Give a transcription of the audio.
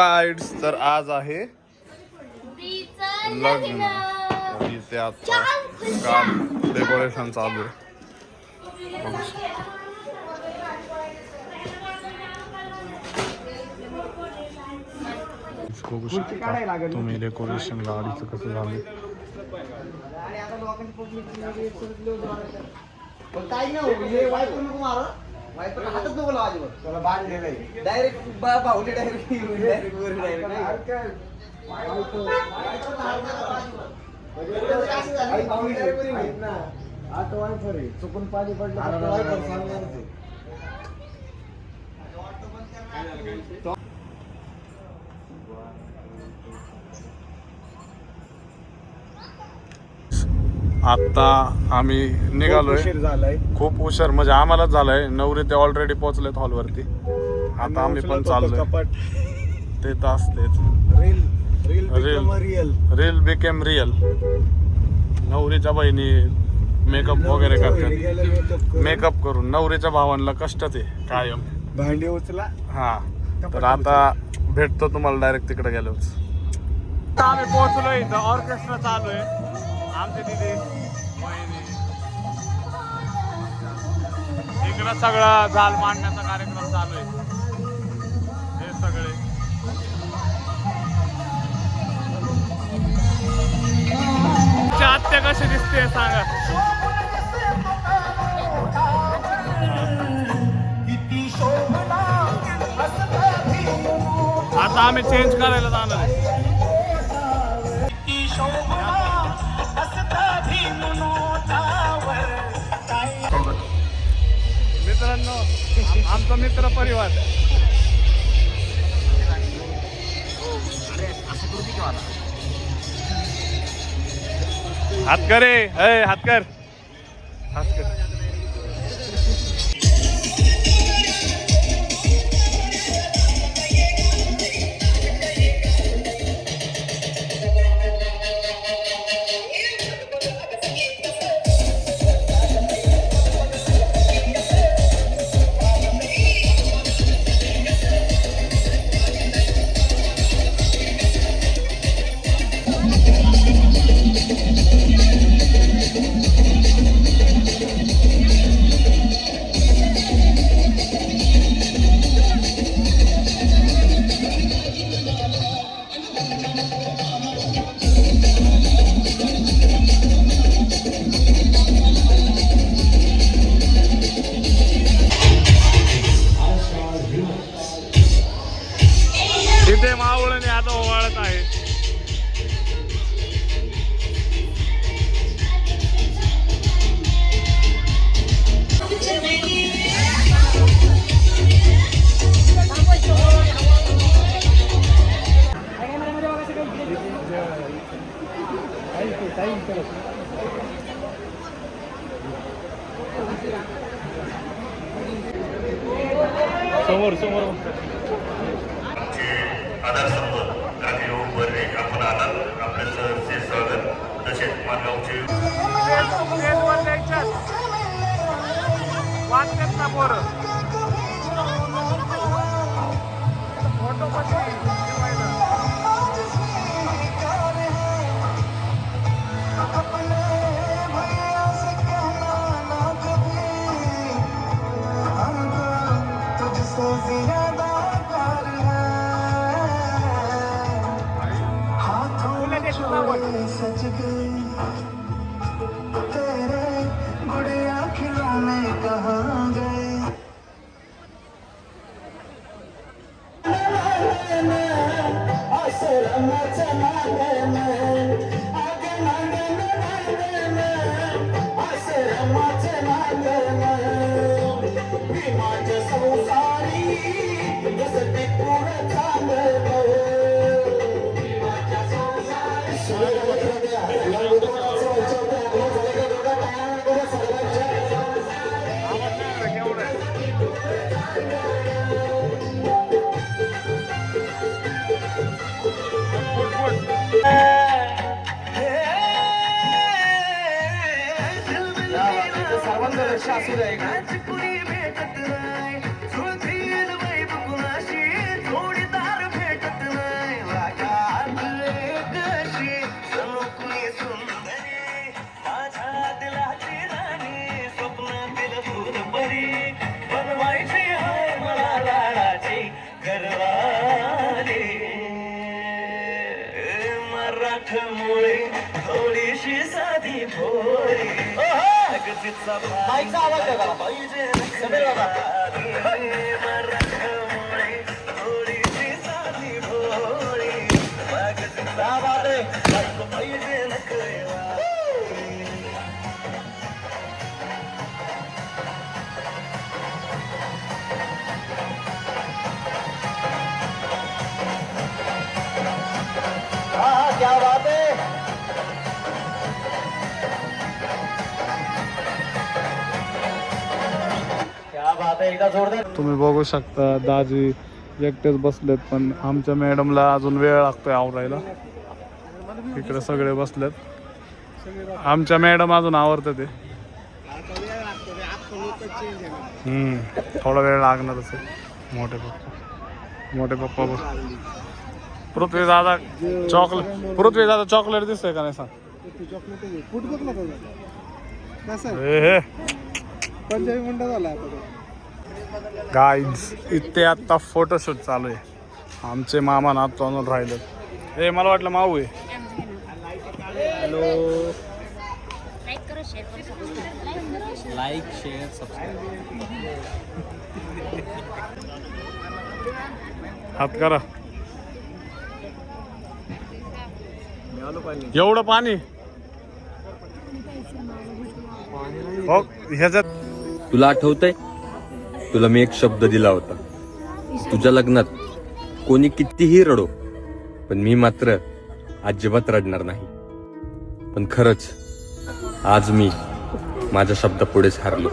Guides तर आज आहे लग्न. इथे आता गाडी डेकोरेशन चालू आहे. बघू शकता तुम्ही डेकोरेशन गाडीचं कसं झालं. वायपर हातात नको लावा अजिबात. त्याला बांधलेलं आहे डायरेक्ट बाहुली डायरेक्ट आता वायफर आहे चुकून पाणी पडलं वायफर सांगणारच आहे. आता आम्ही निघालोय. खूप उशीर म्हणजे आम्हालाच झालाय. नवरी ते ऑलरेडी पोहोचलेत हॉलवरती. आता आम्ही पण चाललोय. ते तास तेच रील बिकेम रियल. नवरीच्या बहिणी मेकअप वगैरे करतात. मेकअप करून नवरीच्या भावांना कष्ट ते कायम भांडी उचला. हा तर आता भेटतो तुम्हाला डायरेक्ट तिकडे गेलोच. आम्ही पोहोचलोय. इथं ऑर्केस्ट्रा चालू आहे. आमचे तिथे इकडं सगळं झाल मांडण्याचा कार्यक्रम चालू आहे. हे सगळे आत्या कशी दिसते सांगा. आता आम्ही चेंज करायला जाणार आहे. मित्रांनो आमचा मित्र परिवार हातकर आहे. हातकर हातकर तिथे मावळने आता ओवाळत आहे. समोर समोर आधारस्तंभ गांधी उभारणे आपण आलात. आपलं सहर्ष स्वागत. तसेच मानगावचे सच गई तेरे गुड़िया खिलौने कहाँ गए. भेटत नाही जोडीदार भेटत थोडीशी साधी भोळी तिचा बाईकचा आवाज आहे का? पाहिजे समीर बाबा. थोडीशी साधी भोळी क्या बात आहे. पाहिजे नकळवा हाँ, क्या बात है. क्या बात आहे. एकदा जोरदार. तुम्ही बघू शकता दाजी एकटेच बसलेत, पण आमच्या मॅडमला अजून वेळ लागतोय आवरायला. इकडे सगळे बसलेत. आमच्या मॅडम अजून आवरतात ते. थोडा वेळ लागणारच आहे. मोठे पप्पा बस. पृथ्वी दादा चॉकलेट दिसतंय का नाही सांग. पंजाबी मुंडा झाला. गाईज इथे आता फोटोशूट चालू आहे. आमचे मामा ना तोंडून राहिले. हे मला वाटलं माऊ आहे. हॅलो. Like share subscribe. हात करा. एवढं पाणी हो ह्याच्यात. तुला आठवतंय, तुला मी एक शब्द दिला होता. तुझ्या लग्नात कोणी कितीही रडो, पण मी मात्र अजिबात रडणार नाही. पण खरंच आज मी माझ्या शब्दापुढेच हारलो.